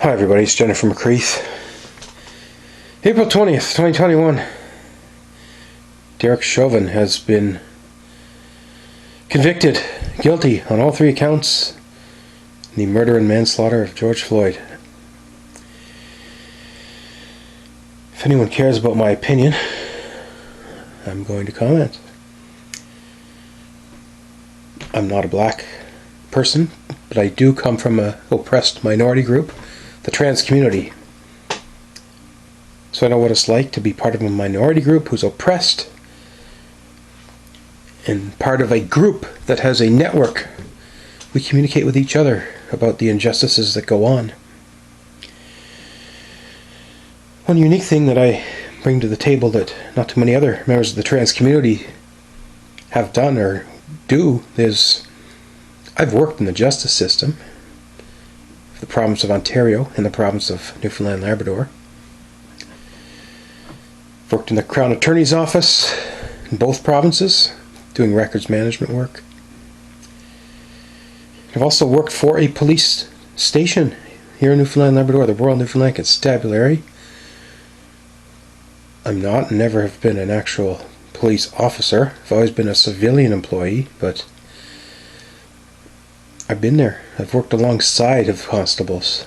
Hi everybody, it's Jenn from McCreath. April 20th, 2021. Derek Chauvin has been convicted, guilty on all three accounts in the murder and manslaughter of George Floyd. If anyone cares about my opinion, I'm going to comment. I'm not a black person, but I do come from an oppressed minority group, the trans community. So I know what it's like to be part of a minority group who's oppressed and part of a group that has a network. We communicate with each other about the injustices that go on. One unique thing that I bring to the table that not too many other members of the trans community have done or do is I've worked in the justice system of the province of Ontario and the province of Newfoundland and Labrador. I've worked in the Crown Attorney's office in both provinces doing records management work. I've also worked for a police station here in Newfoundland and Labrador, the Royal Newfoundland Constabulary. I'm not and never have been an actual police officer. I've always been a civilian employee, but I've been there. I've worked alongside of constables.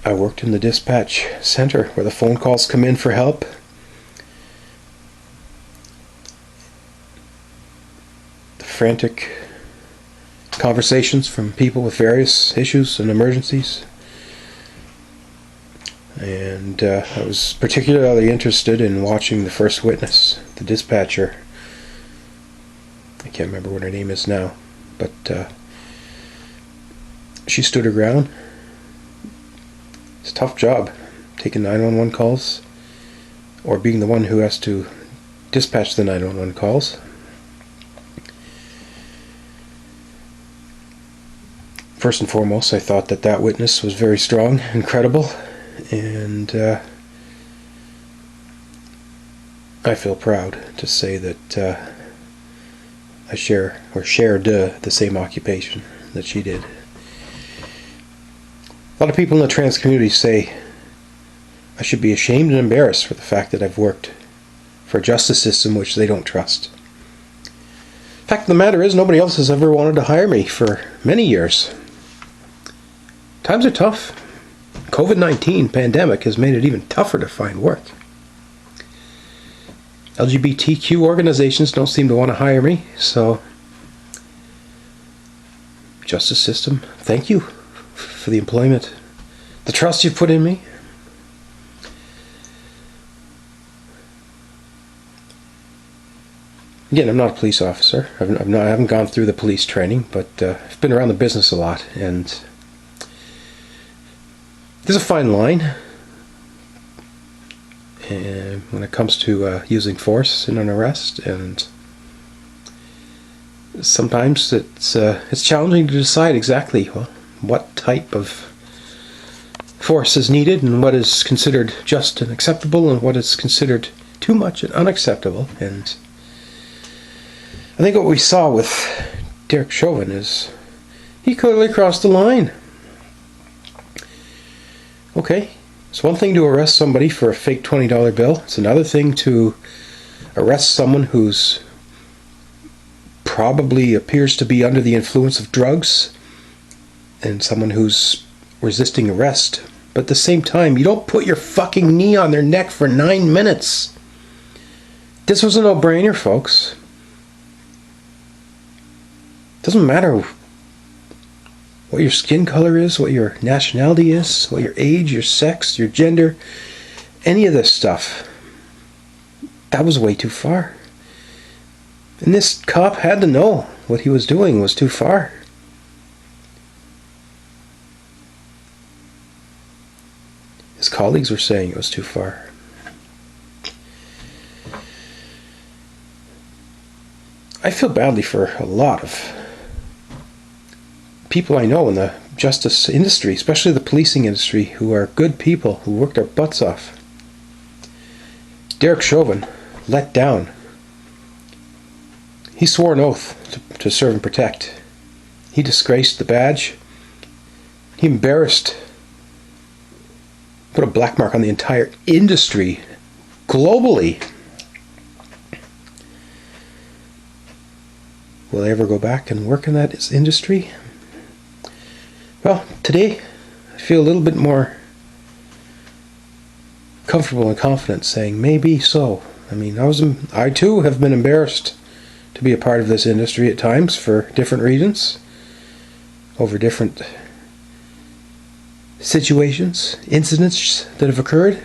I worked in the dispatch center where the phone calls come in for help. The frantic conversations from people with various issues and emergencies. And I was particularly interested in watching the first witness, the dispatcher. I can't remember what her name is now, but she stood her ground. It's a tough job, taking 911 calls, or being the one who has to dispatch the 911 calls. First and foremost, I thought that witness was very strong and credible, and I feel proud to say that I shared the same occupation that she did. A lot of people in the trans community say I should be ashamed and embarrassed for the fact that I've worked for a justice system which they don't trust. The fact of the matter is, nobody else has ever wanted to hire me for many years. Times are tough. COVID-19 pandemic has made it even tougher to find work. LGBTQ organizations don't seem to want to hire me, so justice system, thank you for the employment, the trust you've put in me. Again, I'm not a police officer. I haven't gone through the police training, but I've been around the business a lot, and there's a fine line. And when it comes to using force in an arrest, and sometimes it's challenging to decide exactly what type of force is needed and what is considered just and acceptable and what is considered too much and unacceptable. And I think what we saw with Derek Chauvin is he clearly crossed the line. Okay. It's one thing to arrest somebody for a fake $20 bill. It's another thing to arrest someone who's probably appears to be under the influence of drugs and someone who's resisting arrest. But at the same time, you don't put your fucking knee on their neck for 9 minutes. This was a no-brainer, folks. Doesn't matter what your skin color is, what your nationality is, what your age, your sex, your gender, any of this stuff. That was way too far. And this cop had to know what he was doing was too far. His colleagues were saying it was too far. I feel badly for a lot of people I know in the justice industry, especially the policing industry, who are good people who work their butts off. Derek Chauvin let down. He swore an oath to serve and protect. He disgraced the badge. He embarrassed, put a black mark on the entire industry globally. Will I ever go back and work in that industry? Well, today I feel a little bit more comfortable and confident saying maybe so. I mean, I too have been embarrassed to be a part of this industry at times for different reasons, over different situations, incidents that have occurred.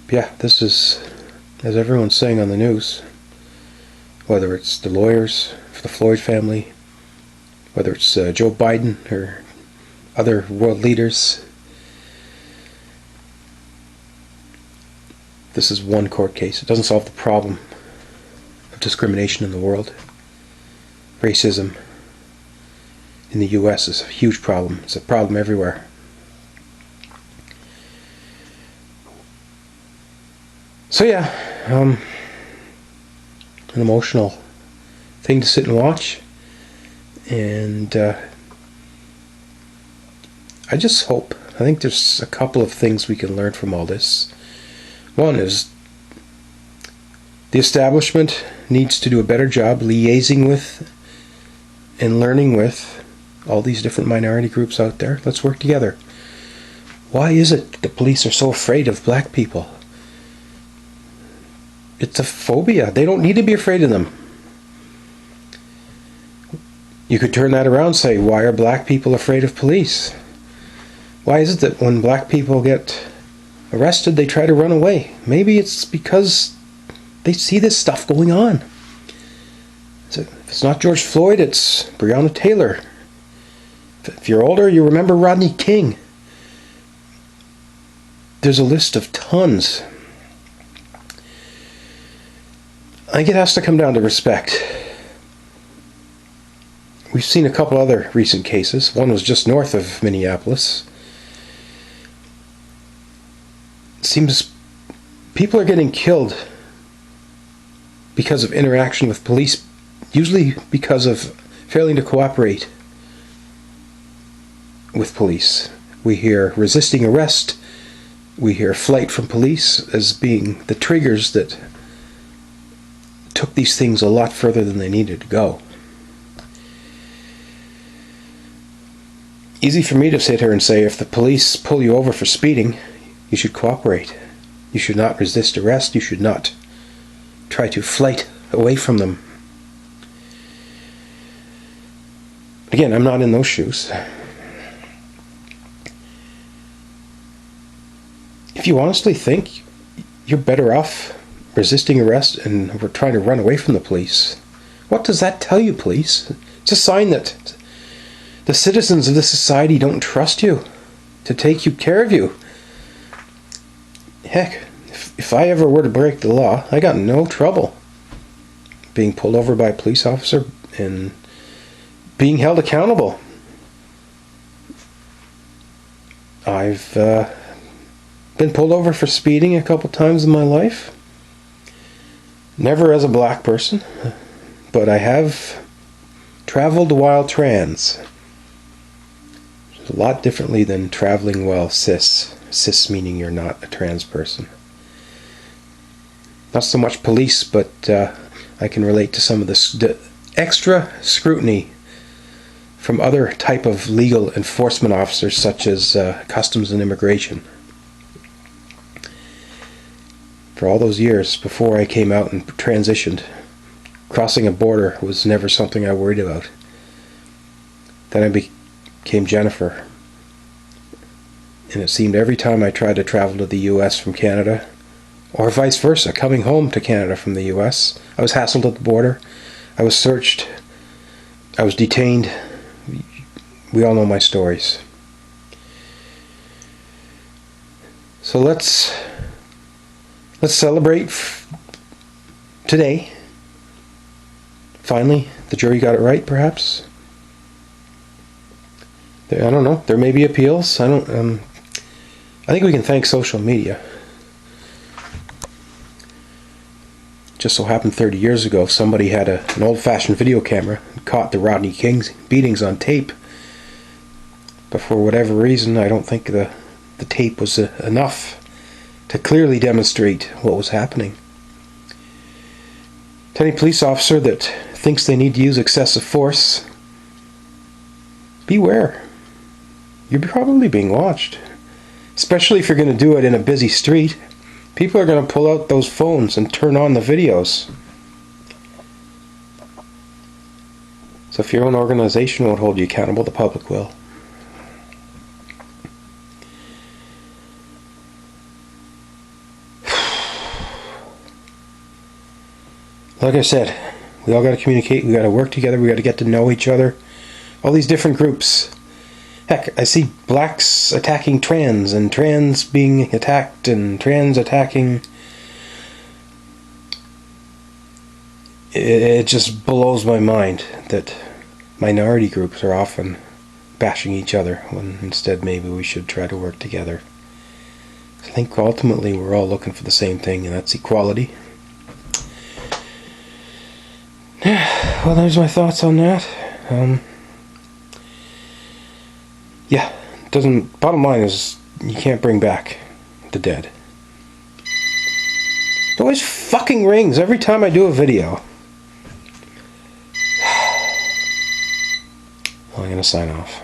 Yeah, this is, as everyone's saying on the news, whether it's the lawyers for the Floyd family, whether it's Joe Biden or other world leaders, this is one court case. It doesn't solve the problem of discrimination in the world. Racism in the US is a huge problem. It's a problem everywhere. So yeah, an emotional thing to sit and watch. And I just hope, I think there's a couple of things we can learn from all this. One is the establishment needs to do a better job liaising with and learning with all these different minority groups out there. Let's work together. Why is it the police are so afraid of black people? It's a phobia. They don't need to be afraid of them. You could turn that around and say, why are black people afraid of police? Why is it that when black people get arrested, they try to run away? Maybe it's because they see this stuff going on. If it's not George Floyd, it's Breonna Taylor. If you're older, you remember Rodney King. There's a list of tons. I think it has to come down to respect. We've seen a couple other recent cases. One was just north of Minneapolis. It seems people are getting killed because of interaction with police, usually because of failing to cooperate with police. We hear resisting arrest. We hear flight from police as being the triggers that took these things a lot further than they needed to go. Easy for me to sit here and say, if the police pull you over for speeding, you should cooperate. You should not resist arrest. You should not try to flight away from them. Again, I'm not in those shoes. If you honestly think you're better off resisting arrest and we're trying to run away from the police, what does that tell you, police? It's a sign that the citizens of this society don't trust you to take care of you. Heck, if I ever were to break the law, I got no trouble being pulled over by a police officer and being held accountable. I've been pulled over for speeding a couple times in my life. Never as a black person, but I have traveled while trans. It's a lot differently than traveling while cis. Cis meaning you're not a trans person. Not so much police, but I can relate to some of the extra scrutiny from other type of legal enforcement officers, such as Customs and Immigration. For all those years before I came out and transitioned, crossing a border was never something I worried about. Then I became Jennifer, and it seemed every time I tried to travel to the US from Canada, or vice versa, coming home to Canada from the US, I was hassled at the border, I was searched, I was detained. We all know my stories. So let's celebrate today. Finally, the jury got it right, perhaps. I don't know. There may be appeals. I think we can thank social media. just so happened 30 years ago, somebody had an old-fashioned video camera and caught the Rodney King's beatings on tape. But for whatever reason, I don't think the tape was enough to clearly demonstrate what was happening. To any police officer that thinks they need to use excessive force, beware. You're probably being watched. Especially if you're going to do it in a busy street. People are going to pull out those phones and turn on the videos. So if your own organization won't hold you accountable, the public will. Like I said, we all got to communicate, we got to work together, we got to get to know each other. All these different groups. Heck, I see blacks attacking trans, and trans being attacked, and trans attacking. It just blows my mind that minority groups are often bashing each other, when instead maybe we should try to work together. I think ultimately we're all looking for the same thing, and that's equality. Well, there's my thoughts on that. Yeah, bottom line is, you can't bring back the dead. It always fucking rings every time I do a video. Well, I'm gonna sign off.